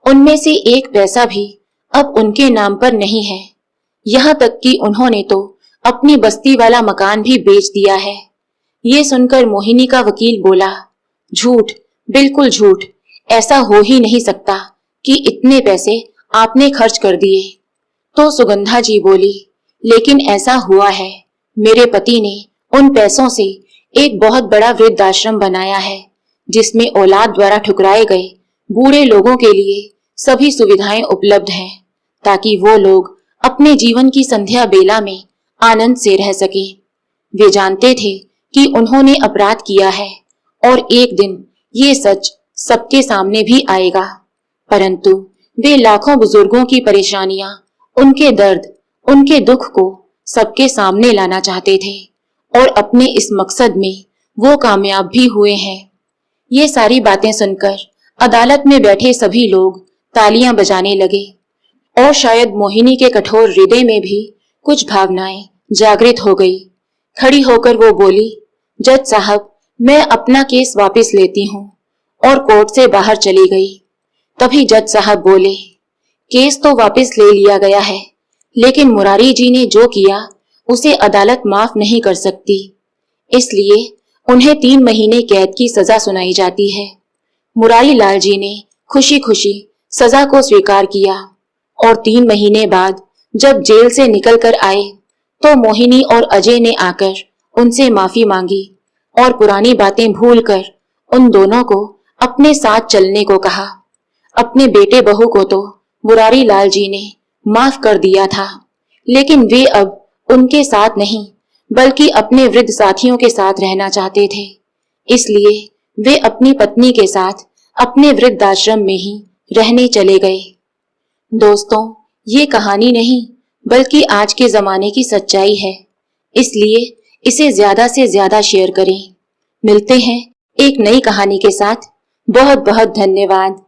उनमें से एक पैसा भी अब उनके नाम पर नहीं है। यहाँ तक कि उन्होंने तो अपनी बस्ती वाला मकान भी बेच दिया है। ये सुनकर मोहिनी का वकील बोला, झूठ, बिल्कुल झूठ, ऐसा हो ही नहीं सकता कि इतने पैसे आपने खर्च कर दिए। तो सुगंधा जी बोली, लेकिन ऐसा हुआ है। मेरे पति ने उन पैसों से एक बहुत बड़ा वृद्धाश्रम बनाया है, जिसमें औलाद द्वारा ठुकराए गए बूढ़े लोगों के लिए सभी सुविधाएं उपलब्ध हैं, ताकि वो लोग अपने जीवन की संध्या बेला में आनंद से रह सके। वे जानते थे कि उन्होंने अपराध किया है और एक दिन ये सच सबके सामने भी आएगा, परंतु वे लाखों बुजुर्गों की परेशानियां, उनके दर्द, उनके दुख को सबके सामने लाना चाहते थे और अपने इस मकसद में वो कामयाब भी हुए हैं। ये सारी बातें सुनकर अदालत में बैठे सभी लोग तालियां बजाने लगे और शायद मोहिनी के कठोर हृदय में भी कुछ भावनाएं जागृत हो गई। खड़ी होकर वो बोली, जज साहब, मैं अपना केस वापस लेती हूँ, और कोर्ट से बाहर चली गई। तभी जज साहब बोले, केस तो वापस ले लिया गया है, लेकिन मुरारी जी ने जो किया उसे अदालत माफ नहीं कर सकती, इसलिए उन्हें 3 महीने कैद की सजा सुनाई जाती है। मुरारी लाल जी ने खुशी खुशी सजा को स्वीकार किया और 3 महीने बाद जब जेल से निकल कर आए तो मोहिनी और अजय ने आकर उनसे माफी मांगी और पुरानी बातें भूलकर उन दोनों को अपने साथ चलने को कहा। अपने बेटे बहू को तो मुरारी लाल जी ने माफ कर दिया था, लेकिन वे अब उनके साथ नहीं बल्कि अपने वृद्ध साथियों के साथ रहना चाहते थे। इसलिए वे अपनी पत्नी के साथ अपने वृद्धाश्रम में ही रहने चले गए। दोस्तों, ये कहानी नहीं बल्कि आज के जमाने की सच्चाई है, इसलिए इसे ज्यादा से ज्यादा शेयर करें। मिलते हैं एक नई कहानी के साथ। बहुत बहुत धन्यवाद।